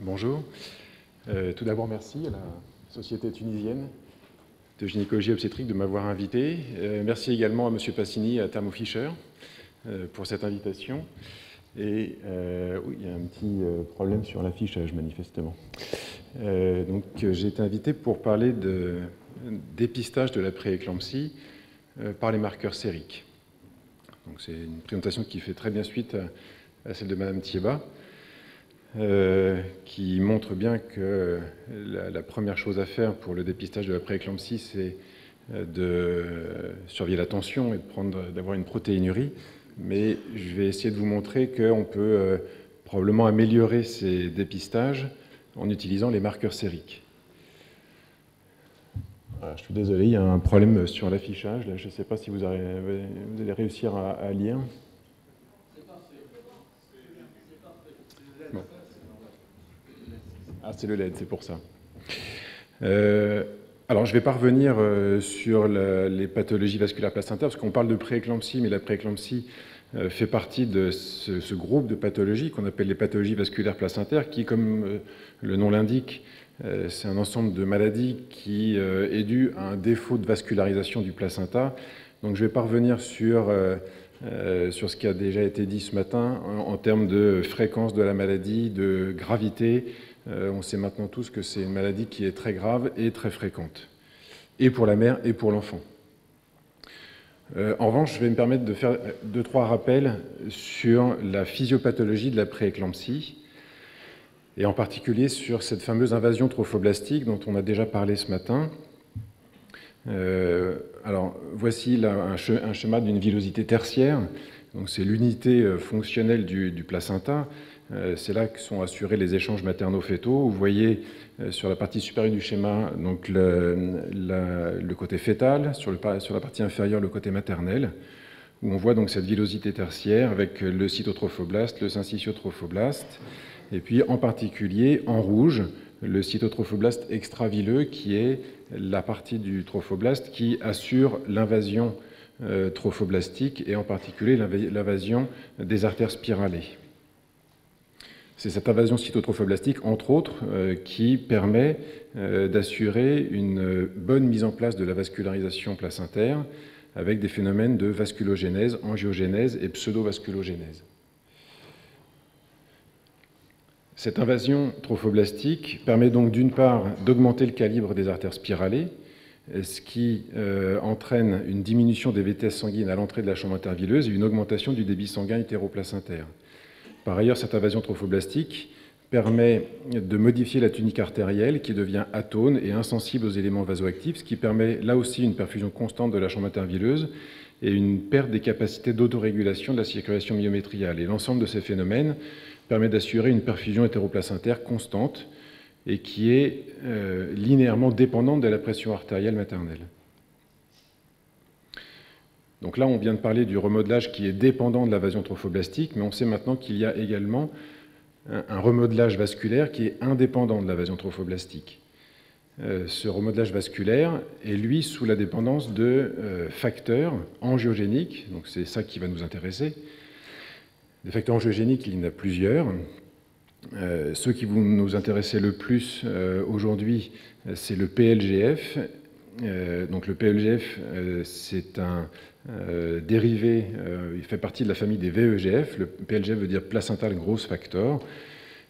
Bonjour. Tout d'abord, merci à la Société tunisienne de gynécologie obstétrique de m'avoir invité. Merci également à M. Passini et à Thermo Fisher pour cette invitation. Et oui, il y a un petit problème sur l'affichage, manifestement. Donc, j'ai été invité pour parler de dépistage de la prééclampsie par les marqueurs sériques. Donc, c'est une présentation qui fait très bien suite à celle de Mme Thiéba. Qui montre bien que la première chose à faire pour le dépistage de la prééclampsie, c'est de surveiller la tension et d'avoir une protéinurie. Mais je vais essayer de vous montrer qu'on peut probablement améliorer ces dépistages en utilisant les marqueurs sériques. Voilà, je suis désolé, il y a un problème sur l'affichage. Je ne sais pas si vous allez réussir à lire. Bon. Ah, c'est le LED, c'est pour ça. Alors, je ne vais pas revenir sur les pathologies vasculaires placentaires, parce qu'on parle de prééclampsie, mais la prééclampsie fait partie de ce groupe de pathologies qu'on appelle les pathologies vasculaires placentaires, qui, comme le nom l'indique, c'est un ensemble de maladies qui est dû à un défaut de vascularisation du placenta. Donc, je ne vais pas revenir sur ce qui a déjà été dit ce matin en termes de fréquence de la maladie, de gravité. On sait maintenant tous que c'est une maladie qui est très grave et très fréquente, et pour la mère et pour l'enfant. En revanche, je vais me permettre de faire 2-3 rappels sur la physiopathologie de la prééclampsie, et en particulier sur cette fameuse invasion trophoblastique dont on a déjà parlé ce matin. Alors, voici là un schéma d'une villosité tertiaire. Donc, c'est l'unité fonctionnelle du placenta. C'est là que sont assurés les échanges maternaux-fétaux. Vous voyez sur la partie supérieure du schéma donc le côté fœtal, sur la partie inférieure le côté maternel, où on voit donc cette villosité tertiaire avec le cytotrophoblast, le syncytiotrophoblast, et puis en particulier en rouge le cytotrophoblast extravilleux, qui est la partie du trophoblast qui assure l'invasion trophoblastique et en particulier l'invasion des artères spiralées. C'est cette invasion cytotrophoblastique, entre autres, qui permet d'assurer une bonne mise en place de la vascularisation placentaire avec des phénomènes de vasculogénèse, angiogénèse et pseudovasculogénèse. Cette invasion trophoblastique permet donc d'une part d'augmenter le calibre des artères spiralées, ce qui entraîne une diminution des vitesses sanguines à l'entrée de la chambre intervilleuse et une augmentation du débit sanguin utéroplacentaire. Par ailleurs, cette invasion trophoblastique permet de modifier la tunique artérielle qui devient atone et insensible aux éléments vasoactifs, ce qui permet là aussi une perfusion constante de la chambre intervilleuse et une perte des capacités d'autorégulation de la circulation myométriale. Et l'ensemble de ces phénomènes permet d'assurer une perfusion hétéroplacentaire constante et qui est linéairement dépendante de la pression artérielle maternelle. Donc là, on vient de parler du remodelage qui est dépendant de l'invasion trophoblastique, mais on sait maintenant qu'il y a également un remodelage vasculaire qui est indépendant de l'invasion trophoblastique. Ce remodelage vasculaire est, lui, sous la dépendance de facteurs angiogéniques, donc c'est ça qui va nous intéresser. Des facteurs angiogéniques, il y en a plusieurs. Ceux qui vont nous intéresser le plus aujourd'hui, c'est le PLGF. Donc le PLGF, c'est un dérivé, il fait partie de la famille des VEGF. Le PLGF veut dire placental growth factor.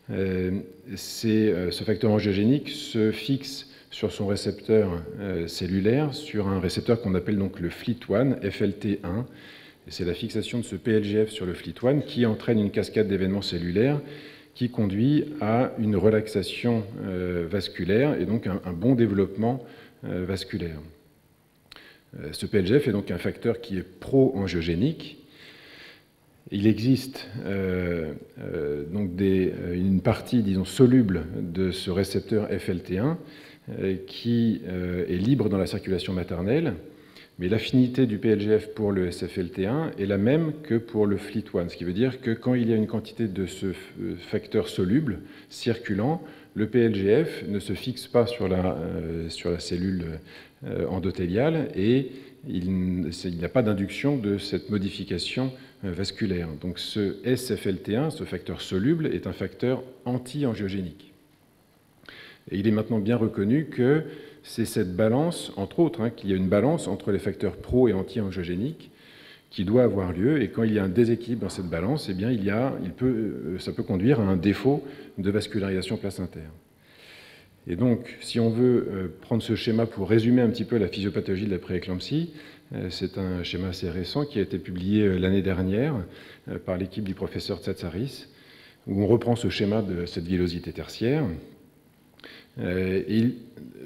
Ce facteur angiogénique se fixe sur son récepteur cellulaire, sur un récepteur qu'on appelle donc le FLT1, FLT1. C'est la fixation de ce PLGF sur le FLT1 qui entraîne une cascade d'événements cellulaires qui conduit à une relaxation vasculaire et donc un bon développement vasculaire. Ce PLGF est donc un facteur qui est pro-angiogénique. Il existe donc une partie, disons, soluble de ce récepteur FLT1 qui est libre dans la circulation maternelle, mais l'affinité du PLGF pour le SFLT1 est la même que pour le FLT1, ce qui veut dire que quand il y a une quantité de ce facteur soluble circulant, le PLGF ne se fixe pas sur la cellule endothéliale et il n'y a pas d'induction de cette modification vasculaire. Donc ce SFLT1, ce facteur soluble, est un facteur anti-angiogénique. Et il est maintenant bien reconnu que c'est cette balance, entre autres, qu'il y a une balance entre les facteurs pro- et anti-angiogéniques qui doit avoir lieu, et quand il y a un déséquilibre dans cette balance, eh bien, ça peut conduire à un défaut de vascularisation placentaire. Et donc, si on veut prendre ce schéma pour résumer un petit peu la physiopathologie de la prééclampsie, c'est un schéma assez récent qui a été publié l'année dernière par l'équipe du professeur Tsatsaris, où on reprend ce schéma de cette villosité tertiaire. Et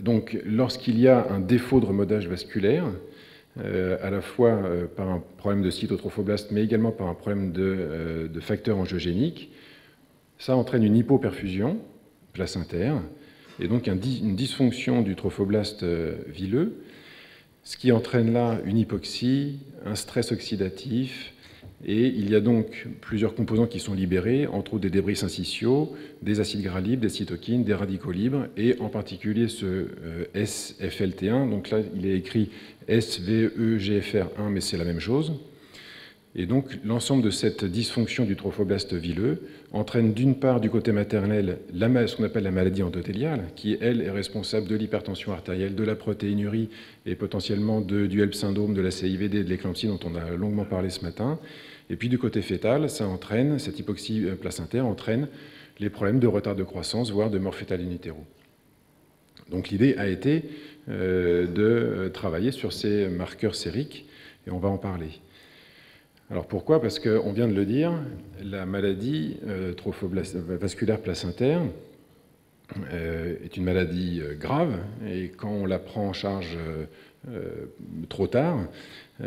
donc, lorsqu'il y a un défaut de remodelage vasculaire, à la fois par un problème de cytotrophoblaste, mais également par un problème de facteurs angiogéniques, ça entraîne une hypoperfusion placentaire, et donc une dysfonction du trophoblaste vileux, ce qui entraîne là une hypoxie, un stress oxydatif, et il y a donc plusieurs composants qui sont libérés, entre autres des débris syncytiaux, des acides gras libres, des cytokines, des radicaux libres, et en particulier ce SFLT1, donc là il est écrit SVEGFR1, mais c'est la même chose. Et donc l'ensemble de cette dysfonction du trophoblaste vileux entraîne d'une part du côté maternel ce qu'on appelle la maladie endothéliale, qui elle est responsable de l'hypertension artérielle, de la protéinurie et potentiellement du HELP syndrome, de la CIVD, de l'éclampsie dont on a longuement parlé ce matin. Et puis du côté fœtal, cette hypoxie placentaire entraîne les problèmes de retard de croissance, voire de mort fœtale in utero. Donc l'idée a été de travailler sur ces marqueurs sériques, et on va en parler. Alors pourquoi? Parce qu'on vient de le dire, la maladie vasculaire placentaire est une maladie grave, et quand on la prend en charge trop tard,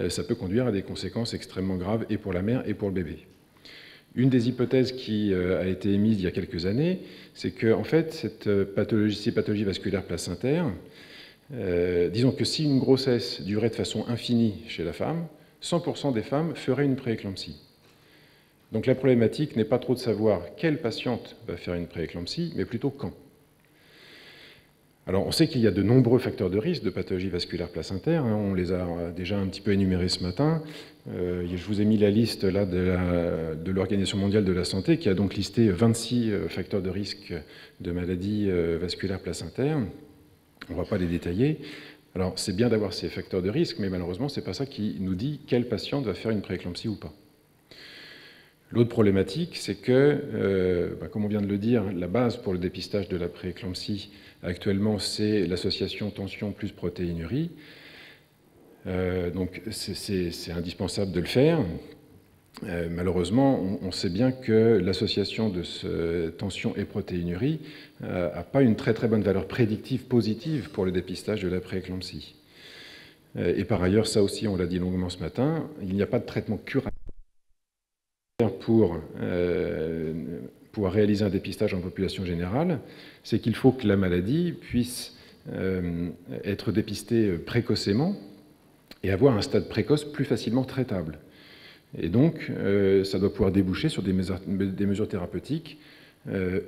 ça peut conduire à des conséquences extrêmement graves et pour la mère et pour le bébé. Une des hypothèses qui a été émise il y a quelques années, c'est que en fait, ces pathologies vasculaires placentaires, disons que si une grossesse durait de façon infinie chez la femme, 100% des femmes feraient une prééclampsie. Donc la problématique n'est pas trop de savoir quelle patiente va faire une prééclampsie, mais plutôt quand. Alors on sait qu'il y a de nombreux facteurs de risque de pathologie vasculaire placentaire, on les a déjà un petit peu énumérés ce matin. Je vous ai mis la liste là de l'Organisation mondiale de la santé qui a donc listé 26 facteurs de risque de maladie vasculaire placentaire. On ne va pas les détailler. Alors, c'est bien d'avoir ces facteurs de risque, mais malheureusement, ce n'est pas ça qui nous dit quelle patiente va faire une prééclampsie ou pas. L'autre problématique, c'est que, comme on vient de le dire, la base pour le dépistage de la prééclampsie, actuellement, c'est l'association tension plus protéinurie. Donc, c'est indispensable de le faire. Malheureusement, on sait bien que l'association de tension et protéinurie n'a pas une très très bonne valeur prédictive positive pour le dépistage de la prééclampsie. Et par ailleurs, ça aussi on l'a dit longuement ce matin, il n'y a pas de traitement curatif pour pouvoir réaliser un dépistage en population générale. C'est qu'il faut que la maladie puisse être dépistée précocement et avoir un stade précoce plus facilement traitable. Et donc, ça doit pouvoir déboucher sur des mesures thérapeutiques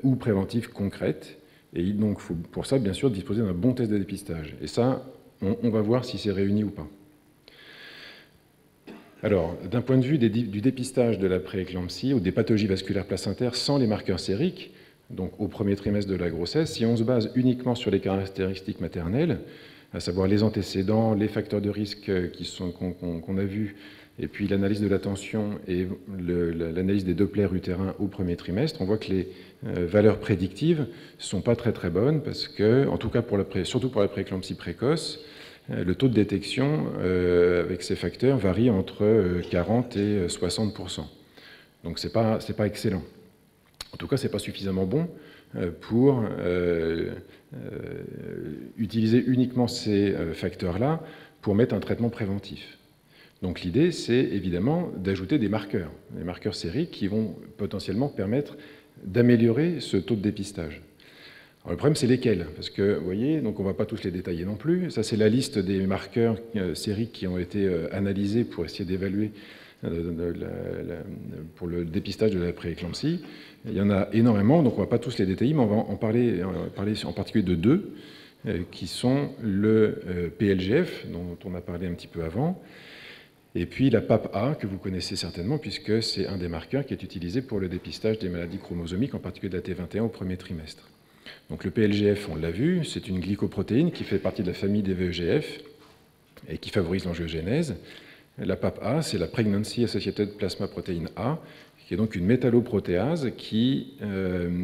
ou préventives concrètes. Et donc, il faut pour ça, bien sûr, disposer d'un bon test de dépistage. Et ça, on va voir si c'est réuni ou pas. Alors, d'un point de vue du dépistage de la prééclampsie ou des pathologies vasculaires placentaires sans les marqueurs sériques, donc au premier trimestre de la grossesse, si on se base uniquement sur les caractéristiques maternelles, à savoir les antécédents, les facteurs de risque qu'on a vus, et puis l'analyse de la tension et l'analyse des Doppler utérins au premier trimestre, on voit que les valeurs prédictives ne sont pas très très bonnes parce que, en tout cas surtout pour la prééclampsie précoce, le taux de détection avec ces facteurs varie entre 40 et 60%. Donc c'est pas excellent. En tout cas, c'est pas suffisamment bon pour utiliser uniquement ces facteurs-là pour mettre un traitement préventif. Donc l'idée, c'est évidemment d'ajouter des marqueurs sériques qui vont potentiellement permettre d'améliorer ce taux de dépistage. Alors, le problème, c'est lesquels? Parce que, vous voyez, donc on ne va pas tous les détailler non plus. Ça, c'est la liste des marqueurs sériques qui ont été analysés pour essayer d'évaluer pour le dépistage de la prééclampsie. Il y en a énormément, donc on ne va pas tous les détailler, mais on va en parler en particulier de deux, qui sont le PLGF, dont on a parlé un petit peu avant, et puis la PAP-A, que vous connaissez certainement, puisque c'est un des marqueurs qui est utilisé pour le dépistage des maladies chromosomiques, en particulier de la T21 au premier trimestre. Donc le PLGF, on l'a vu, c'est une glycoprotéine qui fait partie de la famille des VEGF et qui favorise l'angiogénèse. La PAPA, c'est la Pregnancy Associated Plasma Protein A, qui est donc une métalloprotéase qui,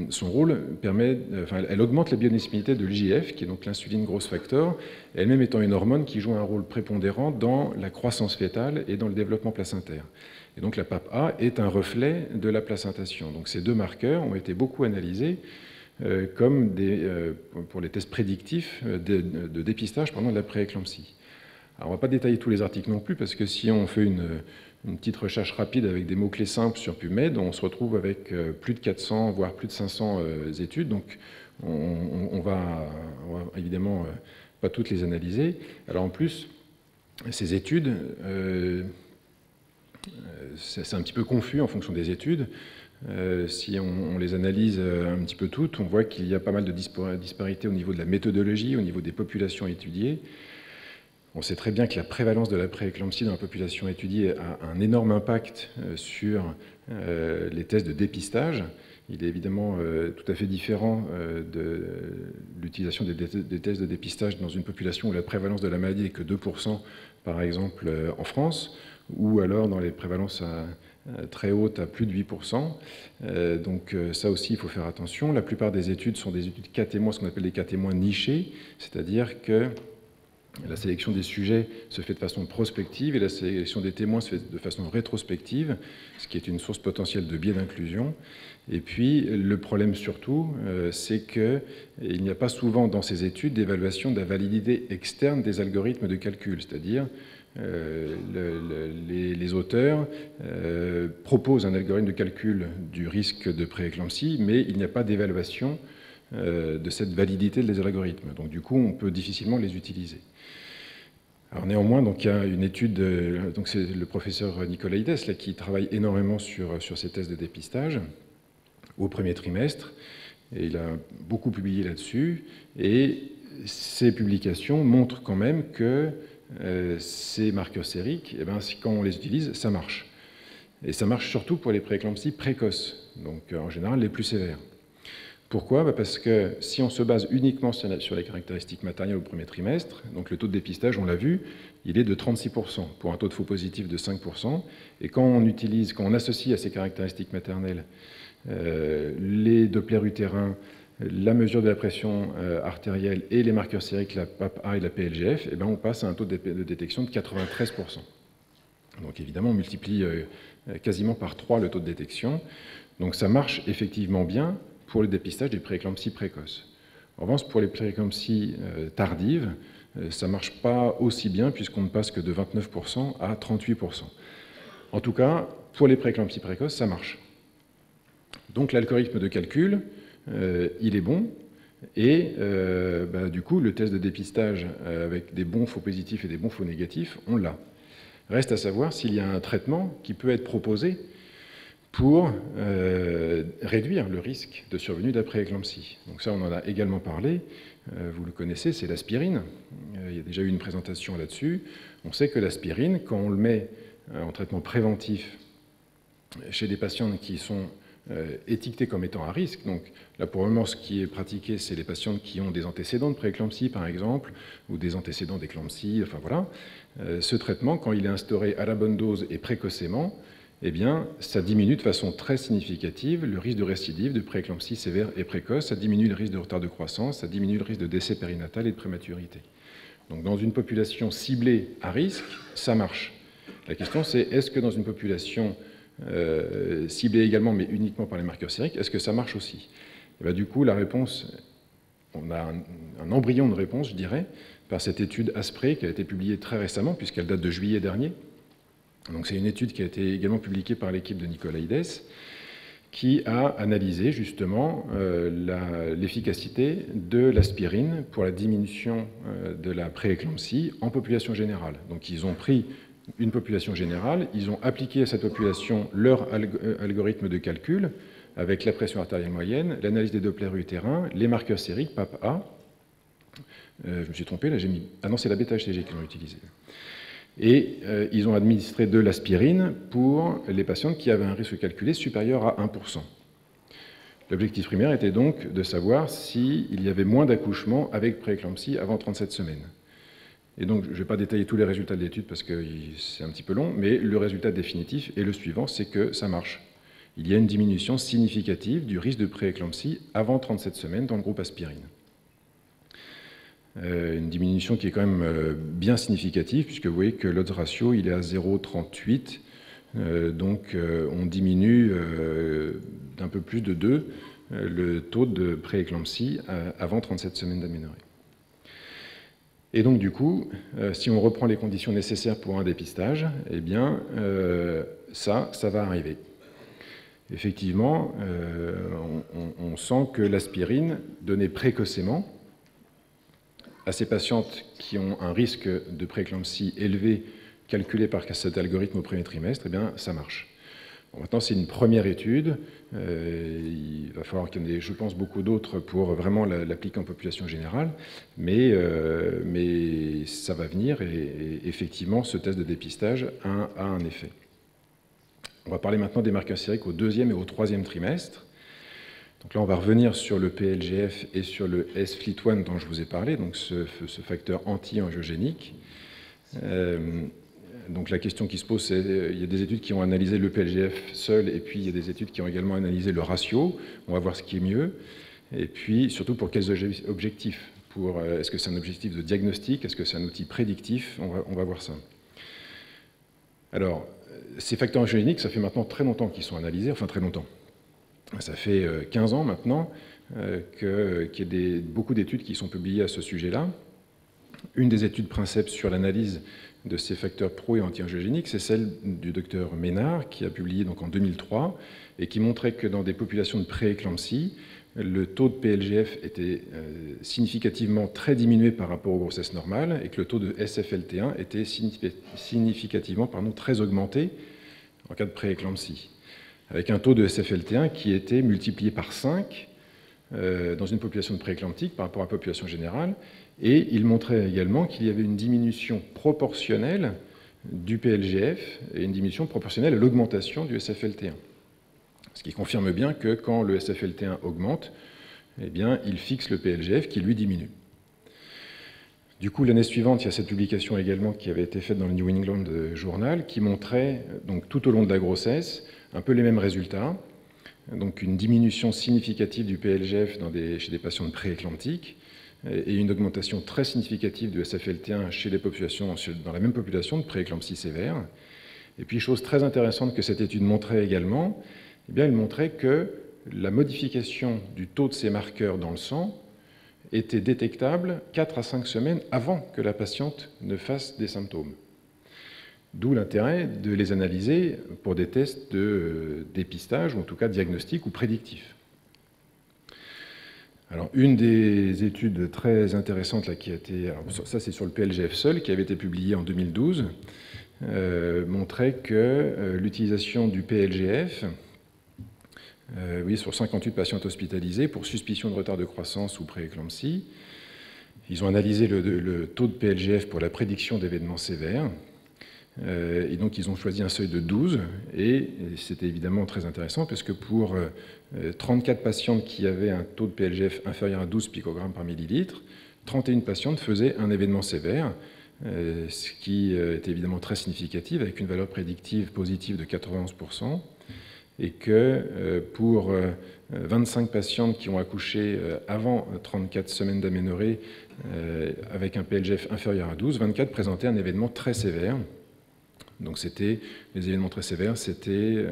son rôle elle augmente la biodisponibilité de l'IGF, qui est donc l'insuline growth factor, elle-même étant une hormone qui joue un rôle prépondérant dans la croissance fœtale et dans le développement placentaire. Et donc la PAPA est un reflet de la placentation. Donc ces deux marqueurs ont été beaucoup analysés comme pour les tests prédictifs de dépistage pendant la prééclampsie. Alors on ne va pas détailler tous les articles non plus, parce que si on fait une petite recherche rapide avec des mots-clés simples sur PubMed, on se retrouve avec plus de 400, voire plus de 500 études. Donc on va évidemment pas toutes les analyser. Alors en plus, ces études, c'est un petit peu confus en fonction des études. Si on les analyse un petit peu toutes, on voit qu'il y a pas mal de disparités au niveau de la méthodologie, au niveau des populations étudiées. On sait très bien que la prévalence de la prééclampsie dans la population étudiée a un énorme impact sur les tests de dépistage. Il est évidemment tout à fait différent de l'utilisation des tests de dépistage dans une population où la prévalence de la maladie n'est que 2%, par exemple en France, ou alors dans les prévalences très hautes à plus de 8%. Donc ça aussi, il faut faire attention. La plupart des études sont des études cas témoins, ce qu'on appelle des cas témoins nichés, c'est-à-dire que la sélection des sujets se fait de façon prospective et la sélection des témoins se fait de façon rétrospective, ce qui est une source potentielle de biais d'inclusion. Et puis, le problème surtout, c'est qu'il n'y a pas souvent dans ces études d'évaluation de la validité externe des algorithmes de calcul, c'est-à-dire les auteurs proposent un algorithme de calcul du risque de prééclampsie, mais il n'y a pas d'évaluation de cette validité des algorithmes. Donc du coup, on peut difficilement les utiliser. Alors néanmoins, donc, il y a une étude, donc c'est le professeur Nicolaides là, qui travaille énormément sur ces tests de dépistage au premier trimestre, et il a beaucoup publié là-dessus, et ces publications montrent quand même que ces marqueurs sériques, eh ben, quand on les utilise, ça marche. Et ça marche surtout pour les prééclampsies précoces, donc en général les plus sévères. Pourquoi ? Parce que si on se base uniquement sur les caractéristiques maternelles au premier trimestre, donc le taux de dépistage, on l'a vu, il est de 36%, pour un taux de faux positif de 5%. Et quand on associe à ces caractéristiques maternelles les Doppler utérins, la mesure de la pression artérielle et les marqueurs sériques, la PAPA et la PLGF, eh ben on passe à un taux de détection de 93%. Donc évidemment, on multiplie quasiment par 3 le taux de détection. Donc ça marche effectivement bien pour le dépistage des prééclampsies précoces. En revanche, pour les prééclampsies tardives, ça ne marche pas aussi bien puisqu'on ne passe que de 29% à 38%. En tout cas, pour les prééclampsies précoces, ça marche. Donc l'algorithme de calcul, il est bon, et du coup, le test de dépistage avec des bons faux positifs et des bons faux négatifs, on l'a. Reste à savoir s'il y a un traitement qui peut être proposé pour réduire le risque de survenue d'après-éclampsie. Donc ça, on en a également parlé, vous le connaissez, c'est l'aspirine. Il y a déjà eu une présentation là-dessus. On sait que l'aspirine, quand on le met en traitement préventif chez des patients qui sont étiquetés comme étant à risque, donc là pour le moment ce qui est pratiqué, c'est les patients qui ont des antécédents de prééclampsie par exemple, ou des antécédents d'éclampsie, enfin voilà. Ce traitement, quand il est instauré à la bonne dose et précocement, eh bien, ça diminue de façon très significative le risque de récidive, de prééclampsie sévère et précoce, ça diminue le risque de retard de croissance, ça diminue le risque de décès périnatal et de prématurité. Donc dans une population ciblée à risque, ça marche. La question c'est, est-ce que dans une population ciblée également, mais uniquement par les marqueurs sériques, est-ce que ça marche aussi ? Et bien, du coup, la réponse, on a un embryon de réponse, je dirais, par cette étude ASPRE qui a été publiée très récemment, puisqu'elle date de juillet dernier. Donc c'est une étude qui a été également publiée par l'équipe de Nicolaides, qui a analysé justement l'efficacité de l'aspirine pour la diminution de la prééclampsie en population générale. Donc ils ont pris une population générale, ils ont appliqué à cette population leur algorithme de calcul avec la pression artérielle moyenne, l'analyse des Doppler utérins, les marqueurs sériques, PAPA. Je me suis trompé, là j'ai mis... Ah non, c'est la bêta-HCG qu'ils ont utilisé. Et ils ont administré de l'aspirine pour les patients qui avaient un risque calculé supérieur à 1%. L'objectif primaire était donc de savoir s'il y avait moins d'accouchements avec prééclampsie avant 37 semaines. Et donc, je ne vais pas détailler tous les résultats de l'étude parce que c'est un petit peu long, mais le résultat définitif est le suivant, c'est que ça marche. Il y a une diminution significative du risque de prééclampsie avant 37 semaines dans le groupe aspirine. Une diminution qui est quand même bien significative, puisque vous voyez que l'odds ratio il est à 0,38, donc on diminue d'un peu plus de 2 le taux de prééclampsie avant 37 semaines d'aménorrhée. Et donc du coup, si on reprend les conditions nécessaires pour un dépistage, eh bien ça va arriver. Effectivement, on sent que l'aspirine, donnée précocement, à ces patientes qui ont un risque de prééclampsie élevé calculé par cet algorithme au premier trimestre, eh bien, ça marche. Bon, maintenant, c'est une première étude. Il va falloir qu'il y en ait, je pense, beaucoup d'autres pour vraiment l'appliquer en population générale. Mais ça va venir et effectivement, ce test de dépistage a un effet. On va parler maintenant des marqueurs sériques au deuxième et au troisième trimestre. Donc là, on va revenir sur le PLGF et sur le S-FLT1 dont je vous ai parlé, donc ce facteur anti-angiogénique. Donc la question qui se pose, c'est il y a des études qui ont analysé le PLGF seul, et puis il y a des études qui ont également analysé le ratio. On va voir ce qui est mieux. Et puis, surtout, pour quels objectifs? Est-ce que c'est un objectif de diagnostic? Est-ce que c'est un outil prédictif? On va voir ça. Alors, ces facteurs angiogéniques, ça fait maintenant très longtemps qu'ils sont analysés, enfin très longtemps. Ça fait 15 ans maintenant qu'il y a beaucoup d'études qui sont publiées à ce sujet-là. Une des études princeps sur l'analyse de ces facteurs pro- et anti-angiogéniques, c'est celle du docteur Ménard, qui a publié donc en 2003, et qui montrait que dans des populations de prééclampsie, le taux de PLGF était significativement très diminué par rapport aux grossesses normales, et que le taux de SFLT1 était significativement très augmenté en cas de prééclampsie, avec un taux de SFLT1 qui était multiplié par 5 dans une population de prééclamptique par rapport à la population générale, et il montrait également qu'il y avait une diminution proportionnelle du PLGF et une diminution proportionnelle à l'augmentation du SFLT1. Ce qui confirme bien que quand le SFLT1 augmente, eh bien, il fixe le PLGF qui lui diminue. Du coup, l'année suivante, il y a cette publication également qui avait été faite dans le New England Journal qui montrait donc, tout au long de la grossesse un peu les mêmes résultats. Donc une diminution significative du PLGF chez des patients prééclamptiques et une augmentation très significative du SFLT1 chez dans la même population de prééclampsie sévère. Et puis, chose très intéressante que cette étude montrait également, eh bien, elle montrait que la modification du taux de ces marqueurs dans le sang était détectable 4 à 5 semaines avant que la patiente ne fasse des symptômes. D'où l'intérêt de les analyser pour des tests de dépistage, ou en tout cas diagnostic ou prédictif. Alors, une des études très intéressantes là, qui a été, ça c'est sur le PLGF seul, qui avait été publiée en 2012, montrait que l'utilisation du PLGF, sur 58 patientes hospitalisées pour suspicion de retard de croissance ou prééclampsie, ils ont analysé le taux de PLGF pour la prédiction d'événements sévères. Et donc, ils ont choisi un seuil de 12, et c'était évidemment très intéressant, parce que pour 34 patientes qui avaient un taux de PLGF inférieur à 12 picogrammes par millilitre, 31 patientes faisaient un événement sévère, ce qui était évidemment très significatif, avec une valeur prédictive positive de 91%, et que pour 25 patientes qui ont accouché avant 34 semaines d'aménorrhée, avec un PLGF inférieur à 12, 24 présentaient un événement très sévère. Donc les événements très sévères, c'était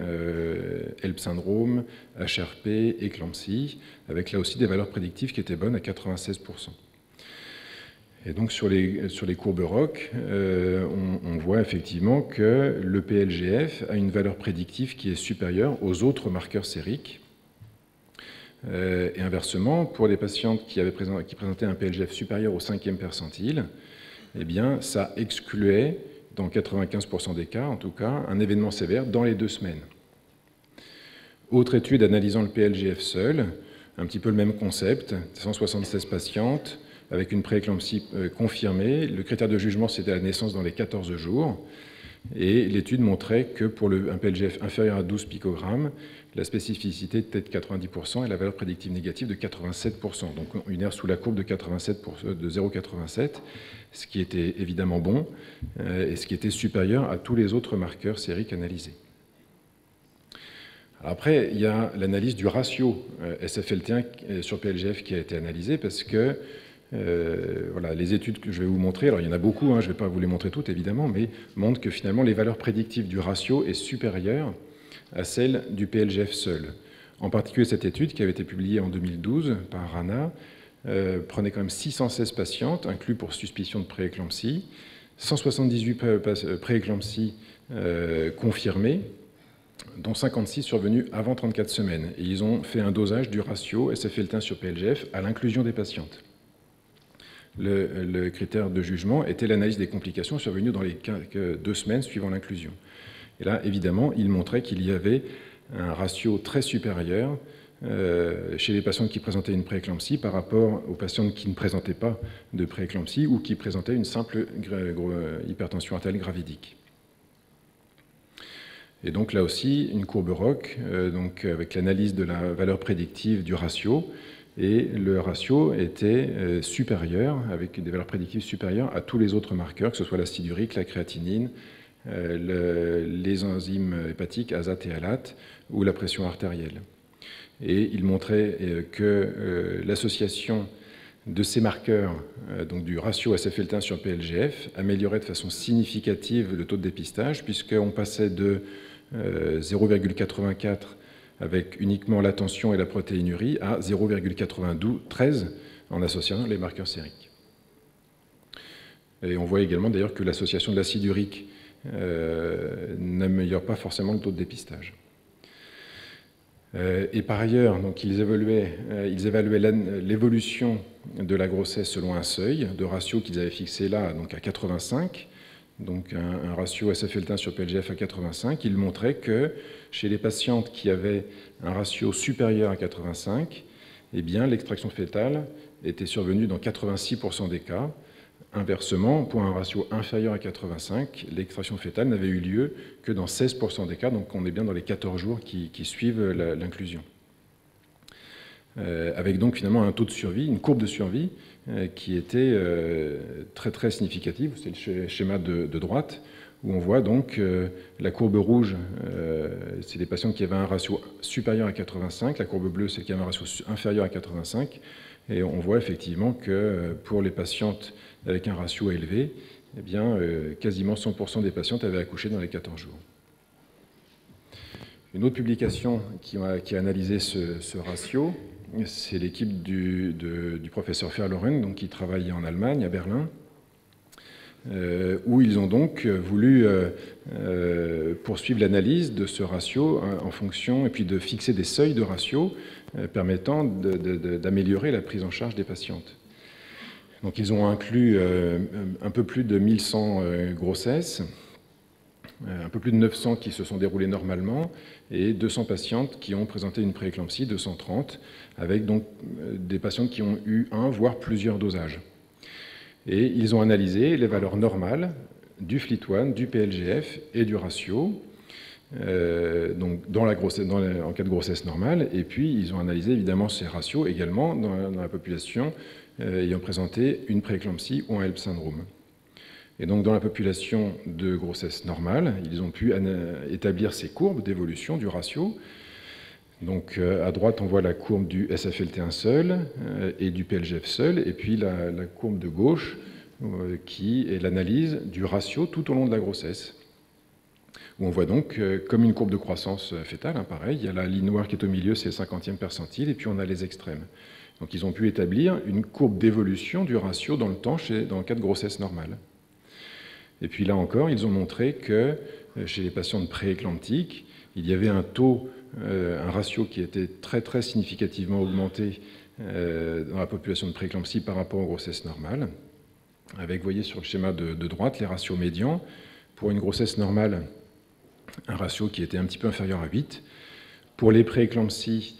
HELP syndrome, HRP, éclampsie, avec là aussi des valeurs prédictives qui étaient bonnes à 96%. Et donc sur les courbes ROC, on voit effectivement que le PLGF a une valeur prédictive qui est supérieure aux autres marqueurs sériques. Et inversement, pour les patientes qui présentaient un PLGF supérieur au 5e percentile, eh bien, ça excluait, dans 95% des cas en tout cas, un événement sévère dans les 2 semaines. Autre étude analysant le PLGF seul, un petit peu le même concept, 176 patientes avec une prééclampsie confirmée. Le critère de jugement, c'était la naissance dans les 14 jours. Et l'étude montrait que pour un PLGF inférieur à 12 picogrammes, la spécificité était de 90% et la valeur prédictive négative de 87%. Donc une erreur sous la courbe de 0,87, ce qui était évidemment bon et ce qui était supérieur à tous les autres marqueurs sériques analysés. Après, il y a l'analyse du ratio SFLT1 sur PLGF qui a été analysé parce que voilà, les études que je vais vous montrer, alors il y en a beaucoup, je ne vais pas vous les montrer toutes évidemment, mais montrent que finalement les valeurs prédictives du ratio est supérieure à celle du PLGF seul. En particulier, cette étude qui avait été publiée en 2012 par Rana prenait quand même 616 patientes, inclus pour suspicion de prééclampsie, 178 prééclampsies confirmées, dont 56 survenus avant 34 semaines. Et ils ont fait un dosage du ratio SFLT1 sur PLGF à l'inclusion des patientes. Le critère de jugement était l'analyse des complications survenues dans les 2 semaines suivant l'inclusion. Et là, évidemment, il montrait qu'il y avait un ratio très supérieur chez les patientes qui présentaient une prééclampsie par rapport aux patientes qui ne présentaient pas de prééclampsie ou qui présentaient une simple hypertension artérielle gravidique. Et donc là aussi, une courbe ROC, donc avec l'analyse de la valeur prédictive du ratio, et le ratio était supérieur, avec des valeurs prédictives supérieures à tous les autres marqueurs, que ce soit l'acide urique, la créatinine, les enzymes hépatiques ASAT et ALAT ou la pression artérielle. Et il montrait que l'association de ces marqueurs, donc du ratio SFLT1 sur PLGF, améliorait de façon significative le taux de dépistage, puisqu'on passait de 0,84 avec uniquement la tension et la protéinurie à 0,93 en associant les marqueurs sériques. Et on voit également d'ailleurs que l'association de l'acide urique n'améliore pas forcément le taux de dépistage. Et par ailleurs, donc, ils évaluaient l'évolution de la grossesse selon un seuil de ratio qu'ils avaient fixé là, donc à 85, donc un ratio SFLT1 sur PLGF à 85. Ils montraient que chez les patientes qui avaient un ratio supérieur à 85, eh bien, l'extraction fœtale était survenue dans 86% des cas. Inversement, pour un ratio inférieur à 85, l'extraction fœtale n'avait eu lieu que dans 16% des cas, donc on est bien dans les 14 jours qui suivent l'inclusion. Avec donc finalement un taux de survie, une courbe de survie qui était très très significative. C'est le schéma de droite, où on voit donc la courbe rouge, c'est les patients qui avaient un ratio supérieur à 85, la courbe bleue, c'est qui avaient un ratio inférieur à 85, et on voit effectivement que pour les patientes avec un ratio élevé, eh bien, quasiment 100% des patientes avaient accouché dans les 14 jours. Une autre publication qui a analysé ce ratio, c'est l'équipe du professeur Verloren, donc, qui travaille en Allemagne, à Berlin, où ils ont donc voulu poursuivre l'analyse de ce ratio en fonction, et puis de fixer des seuils de ratio permettant d'améliorer la prise en charge des patientes. Donc ils ont inclus un peu plus de 1100 grossesses, un peu plus de 900 qui se sont déroulées normalement, et 200 patientes qui ont présenté une prééclampsie, 230, avec donc des patientes qui ont eu un, voire plusieurs dosages. Et ils ont analysé les valeurs normales du FLT1, du PLGF et du ratio, donc en cas de grossesse normale, et puis ils ont analysé évidemment ces ratios également dans la population ayant présenté une prééclampsie ou un HELLP syndrome. Et donc dans la population de grossesse normale, ils ont pu établir ces courbes d'évolution du ratio. Donc à droite, on voit la courbe du SFLT1 seul et du PLGF seul, et puis la courbe de gauche qui est l'analyse du ratio tout au long de la grossesse, où on voit donc comme une courbe de croissance fœtale, pareil, il y a la ligne noire qui est au milieu, c'est le 50e percentile, et puis on a les extrêmes. Donc ils ont pu établir une courbe d'évolution du ratio dans le temps dans le cas de grossesse normale. Et puis là encore, ils ont montré que chez les patientes prééclamptiques, il y avait un ratio qui était très très significativement augmenté dans la population de prééclampsie par rapport aux grossesses normales, avec, vous voyez sur le schéma de droite, les ratios médians. Pour une grossesse normale, un ratio qui était un petit peu inférieur à 8. Pour les prééclampsies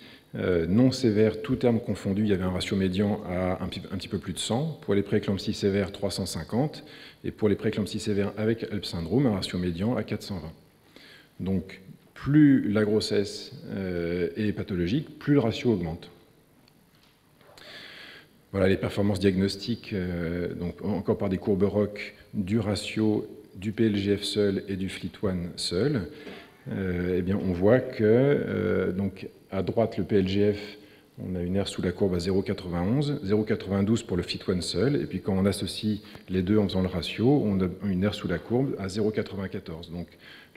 non sévères, tous termes confondus, il y avait un ratio médian à un petit peu plus de 100. Pour les prééclampsies sévères, 350. Et pour les prééclampsies sévères avec HELLP syndrome, un ratio médian à 420. Donc, plus la grossesse est pathologique, plus le ratio augmente. Voilà les performances diagnostiques, donc encore par des courbes ROC, du ratio du PLGF seul et du FLT1 seul. Eh bien, on voit que donc à droite, le PLGF, on a une R sous la courbe à 0,91, 0,92 pour le FLT1 seul, et puis quand on associe les deux en faisant le ratio, on a une R sous la courbe à 0,94. Donc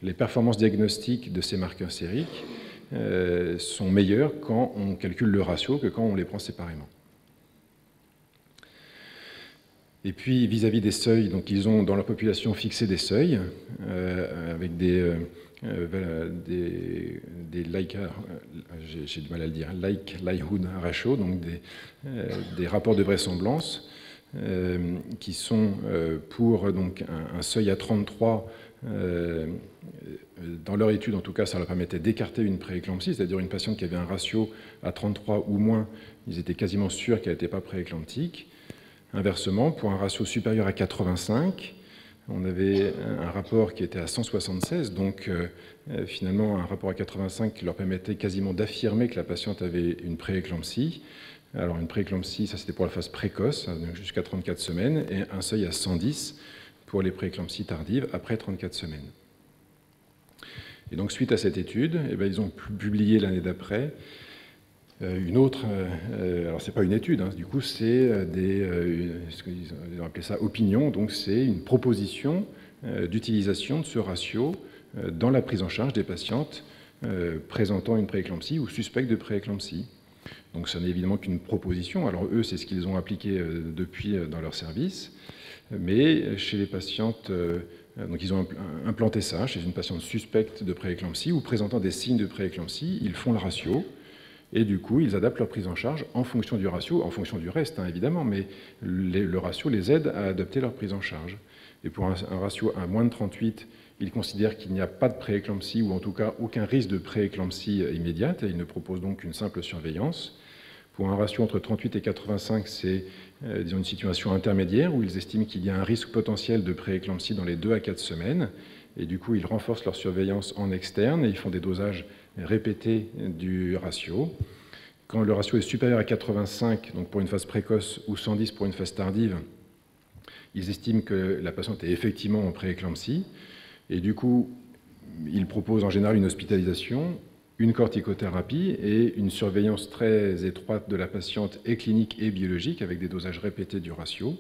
les performances diagnostiques de ces marqueurs sériques sont meilleures quand on calcule le ratio que quand on les prend séparément. Et puis, vis-à-vis des seuils, donc ils ont dans leur population fixé des seuils avec des j'ai du mal à le dire, likelihood ratio, donc des rapports de vraisemblance qui sont pour donc, un seuil à 33. Dans leur étude, en tout cas, ça leur permettait d'écarter une prééclampsie, c'est-à-dire une patiente qui avait un ratio à 33 ou moins, ils étaient quasiment sûrs qu'elle n'était pas prééclamptique. Inversement, pour un ratio supérieur à 85, on avait un rapport qui était à 176, donc finalement un rapport à 85 qui leur permettait quasiment d'affirmer que la patiente avait une prééclampsie. Alors une prééclampsie, ça c'était pour la phase précoce, jusqu'à 34 semaines, et un seuil à 110 pour les prééclampsies tardives après 34 semaines. Et donc suite à cette étude, eh bien, ils ont publié l'année d'après une autre, alors c'est pas une étude, hein, du coup c'est ils ont appelé ça opinion, donc c'est une proposition d'utilisation de ce ratio dans la prise en charge des patientes présentant une prééclampsie ou suspectes de prééclampsie. Donc ce n'est évidemment qu'une proposition, alors eux c'est ce qu'ils ont appliqué depuis dans leur service, mais chez les patientes, donc ils ont implanté ça chez une patiente suspecte de prééclampsie ou présentant des signes de prééclampsie, ils font le ratio. Et du coup, ils adaptent leur prise en charge en fonction du ratio, en fonction du reste, hein, évidemment, mais le ratio les aide à adapter leur prise en charge. Et pour un ratio à moins de 38, ils considèrent qu'il n'y a pas de prééclampsie, ou en tout cas aucun risque de prééclampsie immédiate, et ils ne proposent donc qu'une simple surveillance. Pour un ratio entre 38 et 85, c'est disons une situation intermédiaire, où ils estiment qu'il y a un risque potentiel de prééclampsie dans les 2 à 4 semaines, et du coup, ils renforcent leur surveillance en externe, et ils font des dosages répété du ratio. Quand le ratio est supérieur à 85, donc pour une phase précoce, ou 110 pour une phase tardive, ils estiment que la patiente est effectivement en prééclampsie. Et du coup, ils proposent en général une hospitalisation, une corticothérapie et une surveillance très étroite de la patiente et clinique et biologique avec des dosages répétés du ratio.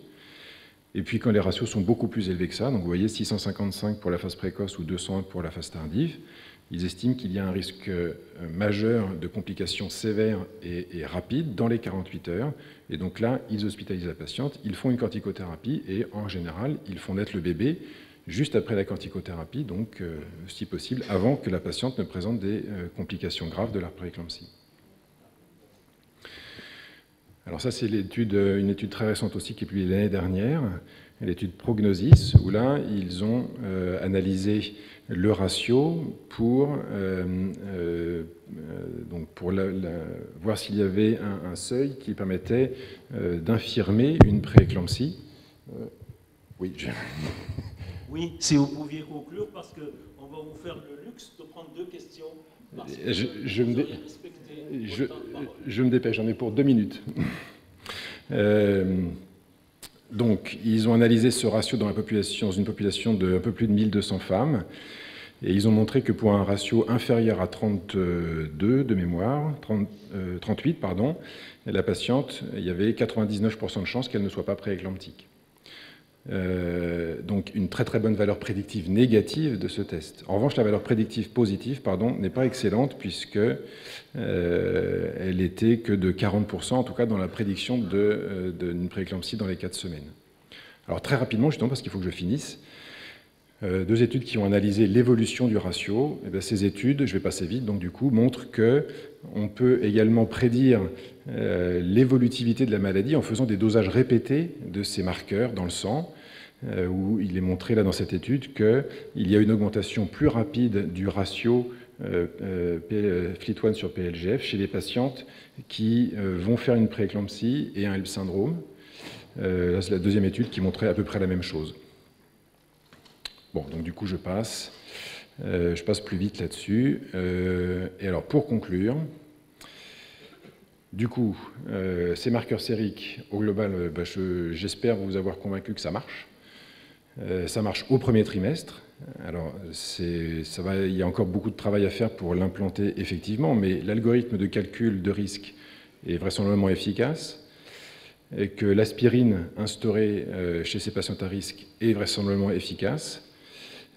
Et puis quand les ratios sont beaucoup plus élevés que ça, donc vous voyez 655 pour la phase précoce ou 201 pour la phase tardive, ils estiment qu'il y a un risque majeur de complications sévères et rapides dans les 48 heures. Et donc là, ils hospitalisent la patiente, ils font une corticothérapie et en général, ils font naître le bébé juste après la corticothérapie, donc si possible, avant que la patiente ne présente des complications graves de la prééclampsie. Alors ça, c'est une étude très récente aussi qui est publiée l'année dernière, l'étude Prognosis, où là, ils ont analysé le ratio pour voir s'il y avait un seuil qui permettait d'infirmer une prééclampsie. Oui, oui, si vous pouviez conclure, parce qu'on va vous faire le luxe de prendre 2 questions. Je me dépêche, j'en ai pour 2 minutes. Donc, ils ont analysé ce ratio dans une population de un peu plus de 1200 femmes, et ils ont montré que pour un ratio inférieur à 32 de mémoire, 38, pardon, la patiente, il y avait 99% de chances qu'elle ne soit pas prééclamptique. Donc une très très bonne valeur prédictive négative de ce test. En revanche, la valeur prédictive positive, n'est pas excellente puisque elle était que de 40%, en tout cas dans la prédiction d'une prééclampsie dans les 4 semaines. Alors très rapidement, justement parce qu'il faut que je finisse, 2 études qui ont analysé l'évolution du ratio. Et bien, ces études, je vais passer vite, donc du coup, montrent qu'on peut également prédire l'évolutivité de la maladie en faisant des dosages répétés de ces marqueurs dans le sang, où il est montré là dans cette étude qu'il y a une augmentation plus rapide du ratio FLT1 sur PLGF chez les patientes qui vont faire une prééclampsie et un HELLP syndrome. Là, c'est la 2e étude qui montrait à peu près la même chose. Bon, donc du coup, je passe. Je passe plus vite là-dessus. Et alors, pour conclure, du coup, ces marqueurs sériques, au global, j'espère vous avoir convaincu que ça marche. Ça marche au premier trimestre. Alors, il y a encore beaucoup de travail à faire pour l'implanter effectivement, mais l'algorithme de calcul de risque est vraisemblablement efficace, et que l'aspirine instaurée chez ces patients à risque est vraisemblablement efficace,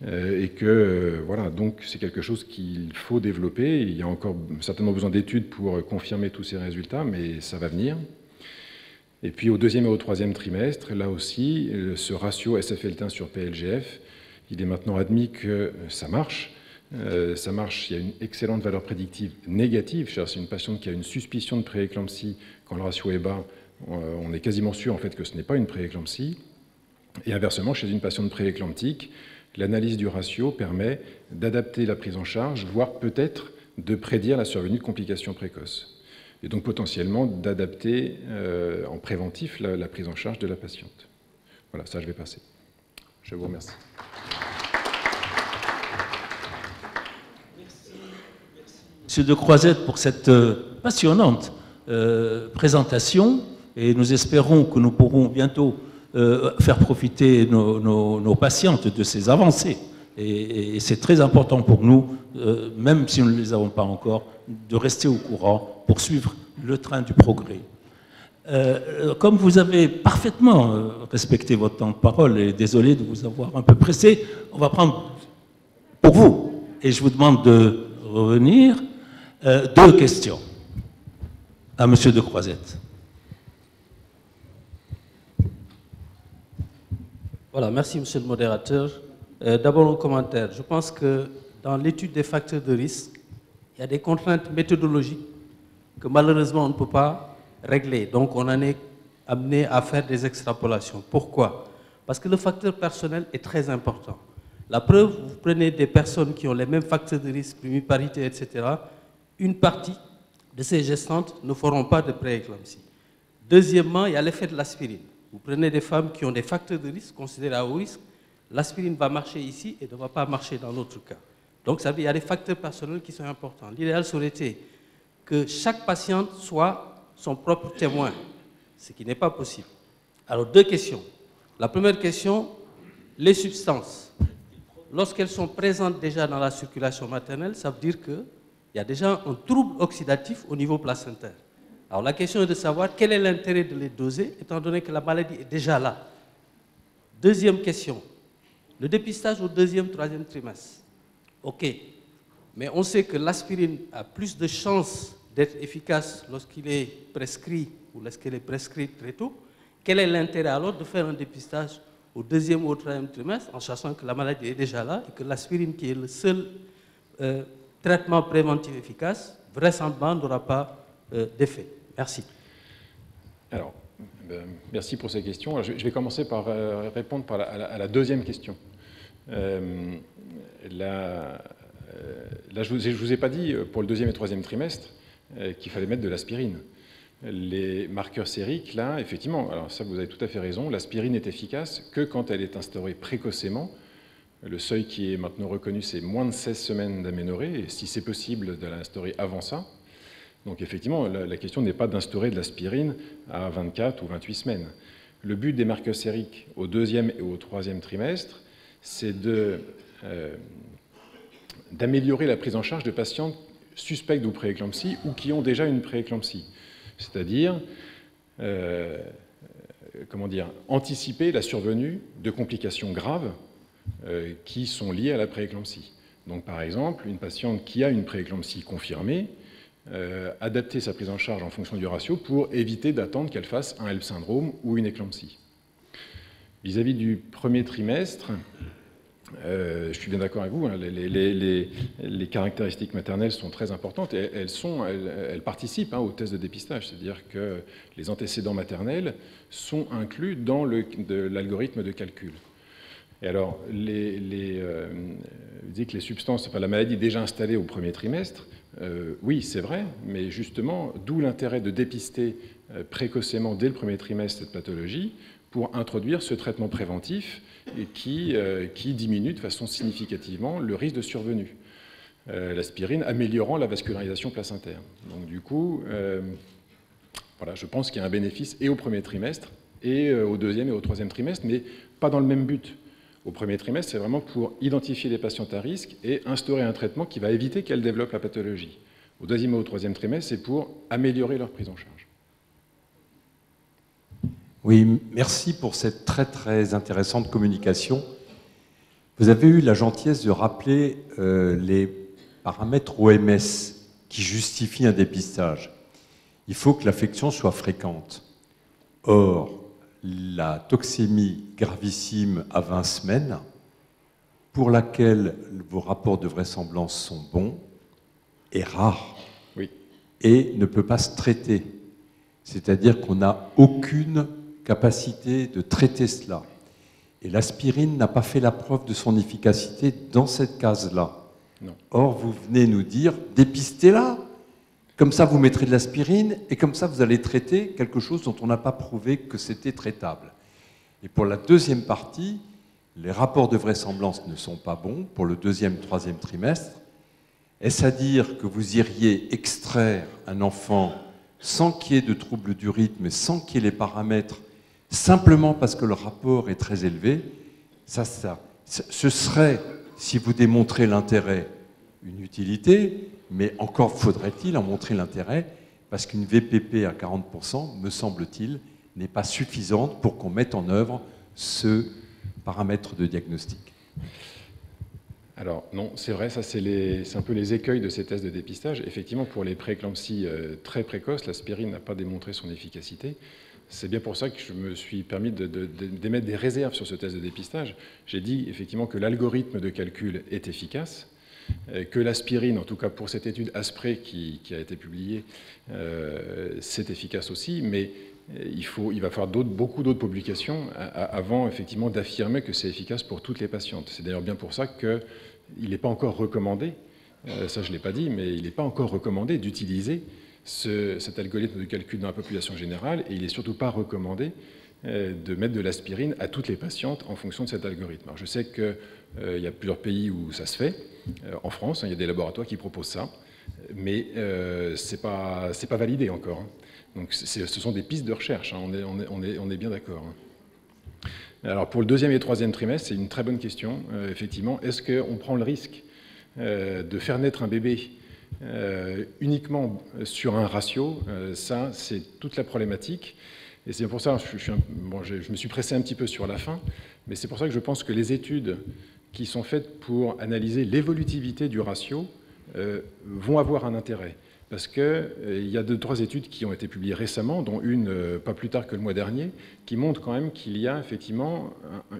et que voilà, donc c'est quelque chose qu'il faut développer. Il y a encore certainement besoin d'études pour confirmer tous ces résultats, mais ça va venir. Et puis au deuxième et au troisième trimestre, là aussi, ce ratio SFLT1 sur PLGF, il est maintenant admis que ça marche. Ça marche, il y a une excellente valeur prédictive négative. C'est une patiente qui a une suspicion de prééclampsie. Quand le ratio est bas, on est quasiment sûr en fait que ce n'est pas une prééclampsie. Et inversement, chez une patiente prééclamptique, l'analyse du ratio permet d'adapter la prise en charge, voire peut-être de prédire la survenue de complications précoces. Et donc potentiellement d'adapter en préventif la prise en charge de la patiente. Voilà, ça je vais passer. Je vous remercie. Merci Monsieur de Croisette pour cette passionnante présentation, et nous espérons que nous pourrons bientôt faire profiter nos patientes de ces avancées. Et c'est très important pour nous, même si nous ne les avons pas encore, de rester au courant pour suivre le train du progrès. Comme vous avez parfaitement respecté votre temps de parole, et désolé de vous avoir un peu pressé, on va prendre pour vous, et je vous demande de revenir, 2 questions à Monsieur de Croisette. Voilà, merci Monsieur le modérateur. D'abord un commentaire. Je pense que dans l'étude des facteurs de risque, il y a des contraintes méthodologiques que malheureusement on ne peut pas régler. Donc on en est amené à faire des extrapolations. Pourquoi? Parce que le facteur personnel est très important. La preuve, vous prenez des personnes qui ont les mêmes facteurs de risque, primiparité, etc. Une partie de ces gestantes ne feront pas de prééclampsie. Deuxièmement, il y a l'effet de l'aspirine. Vous prenez des femmes qui ont des facteurs de risque considérés à haut risque, l'aspirine va marcher ici et ne va pas marcher dans l'autre cas. Donc ça veut dire qu'il y a des facteurs personnels qui sont importants. L'idéal serait été que chaque patiente soit son propre témoin, ce qui n'est pas possible. Alors 2 questions. La première question, les substances, lorsqu'elles sont présentes déjà dans la circulation maternelle, ça veut dire qu'il y a déjà un trouble oxydatif au niveau placentaire. Alors la question est de savoir quel est l'intérêt de les doser, étant donné que la maladie est déjà là. Deuxième question, le dépistage au 2e, 3e trimestre. OK, mais on sait que l'aspirine a plus de chances d'être efficace lorsqu'il est prescrit ou lorsqu'elle est prescrite très tôt. Quel est l'intérêt alors de faire un dépistage au 2e ou au 3e trimestre en sachant que la maladie est déjà là et que l'aspirine, qui est le seul traitement préventif efficace, vraisemblablement n'aura pas d'effet? Merci. Alors, merci pour ces questions. Alors, je vais commencer par répondre à la deuxième question. Là, je ne vous ai pas dit pour le 2e et 3e trimestre qu'il fallait mettre de l'aspirine. Les marqueurs sériques, là, effectivement, alors ça vous avez tout à fait raison, l'aspirine est efficace que quand elle est instaurée précocement. Le seuil qui est maintenant reconnu, c'est moins de 16 semaines d'aménorrhée, et si c'est possible de l'instaurer avant ça. Donc effectivement, la question n'est pas d'instaurer de l'aspirine à 24 ou 28 semaines. Le but des marqueurs sériques au 2e et au 3e trimestre, c'est d'améliorer la prise en charge de patients suspects de prééclampsie ou qui ont déjà une prééclampsie. C'est-à-dire, anticiper la survenue de complications graves qui sont liées à la prééclampsie. Donc par exemple, une patiente qui a une prééclampsie confirmée, adapter sa prise en charge en fonction du ratio pour éviter d'attendre qu'elle fasse un HELP syndrome ou une éclampsie. Vis-à-vis du 1er trimestre, je suis bien d'accord avec vous, hein, les caractéristiques maternelles sont très importantes et elles participent au test de dépistage, c'est-à-dire que les antécédents maternels sont inclus dans l'algorithme de calcul. Et alors, vous dites que les substances, la maladie est déjà installée au 1er trimestre, oui, c'est vrai, mais justement, d'où l'intérêt de dépister précocement, dès le premier trimestre, cette pathologie, pour introduire ce traitement préventif et qui diminue de façon significativement le risque de survenue. L'aspirine améliorant la vascularisation placentaire. Donc du coup, voilà, je pense qu'il y a un bénéfice et au premier trimestre, et au deuxième et au troisième trimestre, mais pas dans le même but. Au premier trimestre, c'est vraiment pour identifier les patientes à risque et instaurer un traitement qui va éviter qu'elles développent la pathologie. Au deuxième et au troisième trimestre, c'est pour améliorer leur prise en charge. Oui, merci pour cette très très intéressante communication. Vous avez eu la gentillesse de rappeler les paramètres OMS qui justifient un dépistage. Il faut que l'affection soit fréquente. Or, la toxémie gravissime à 20 semaines, pour laquelle vos rapports de vraisemblance sont bons, est rare. Oui. Et ne peut pas se traiter. C'est-à-dire qu'on n'a aucune capacité de traiter cela. Et l'aspirine n'a pas fait la preuve de son efficacité dans cette case-là. Non. Or, vous venez nous dire, dépistez-la. Comme ça, vous mettrez de l'aspirine et comme ça, vous allez traiter quelque chose dont on n'a pas prouvé que c'était traitable. Et pour la deuxième partie, les rapports de vraisemblance ne sont pas bons pour le deuxième, troisième trimestre. Est-ce à dire que vous iriez extraire un enfant sans qu'il y ait de troubles du rythme, sans qu'il y ait les paramètres, simplement parce que le rapport est très élevé? Ce serait, si vous démontrez l'intérêt, une utilité, mais encore faudrait-il en montrer l'intérêt, parce qu'une VPP à 40%, me semble-t-il, n'est pas suffisante pour qu'on mette en œuvre ce paramètre de diagnostic. Alors non, c'est vrai, ça c'est un peu les écueils de ces tests de dépistage. Effectivement, pour les prééclampsies très précoces, l'aspirine n'a pas démontré son efficacité. C'est bien pour ça que je me suis permis d'émettre des réserves sur ce test de dépistage. J'ai dit effectivement que l'algorithme de calcul est efficace, que l'aspirine, en tout cas pour cette étude ASPRE qui a été publiée, c'est efficace aussi, mais il va falloir beaucoup d'autres publications avant effectivement d'affirmer que c'est efficace pour toutes les patientes. C'est d'ailleurs bien pour ça qu'il n'est pas encore recommandé, ça je ne l'ai pas dit, mais il n'est pas encore recommandé d'utiliser cet algorithme de calcul dans la population générale, et il n'est surtout pas recommandé de mettre de l'aspirine à toutes les patientes en fonction de cet algorithme. Alors je sais qu'il y a plusieurs pays où ça se fait. En France, il y a des laboratoires qui proposent ça, mais c'est pas validé encore. Donc ce sont des pistes de recherche, on est bien d'accord. Alors pour le deuxième et troisième trimestre, c'est une très bonne question, effectivement. Est-ce qu'on prend le risque de faire naître un bébé uniquement sur un ratio? Ça, c'est toute la problématique. Et c'est pour ça que je me suis pressé un petit peu sur la fin, mais c'est pour ça que je pense que les études qui sont faites pour analyser l'évolutivité du ratio vont avoir un intérêt. Parce qu'il y a 2-3 études qui ont été publiées récemment, dont une pas plus tard que le mois dernier, qui montrent quand même qu'il y a effectivement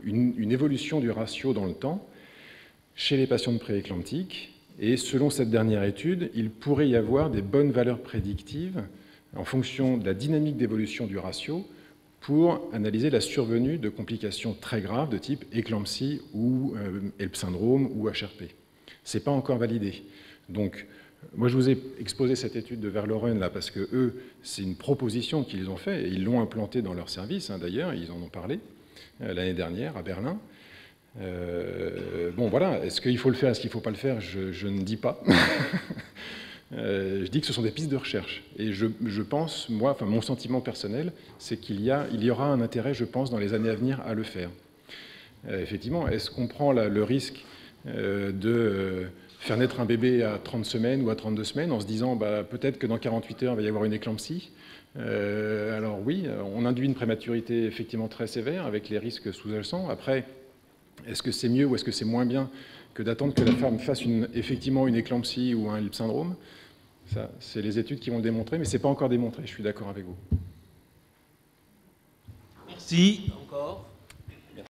une évolution du ratio dans le temps chez les patients prééclamptiques. Et selon cette dernière étude, il pourrait y avoir des bonnes valeurs prédictives en fonction de la dynamique d'évolution du ratio pour analyser la survenue de complications très graves de type éclampsie ou HELP syndrome ou HRP. Ce n'est pas encore validé. Donc, moi, je vous ai exposé cette étude de Verloren là parce que eux, c'est une proposition qu'ils ont faite et ils l'ont implantée dans leur service. D'ailleurs, ils en ont parlé l'année dernière à Berlin. Bon, voilà. Est-ce qu'il faut le faire, est-ce qu'il ne faut pas le faire? Je ne dis pas. Je dis que ce sont des pistes de recherche. Et je pense, moi, enfin, mon sentiment personnel, c'est qu'il y aura un intérêt, je pense, dans les années à venir à le faire. Effectivement, est-ce qu'on prend le risque de faire naître un bébé à 30 semaines ou à 32 semaines en se disant peut-être que dans 48 heures, il va y avoir une éclampsie? Alors oui, on induit une prématurité effectivement très sévère avec les risques sous-jacents. Après, est-ce que c'est mieux ou est-ce que c'est moins bien que d'attendre que la femme fasse effectivement une éclampsie ou un HELP syndrome? Ça, c'est les études qui vont le démontrer, mais ce n'est pas encore démontré, je suis d'accord avec vous. Merci encore.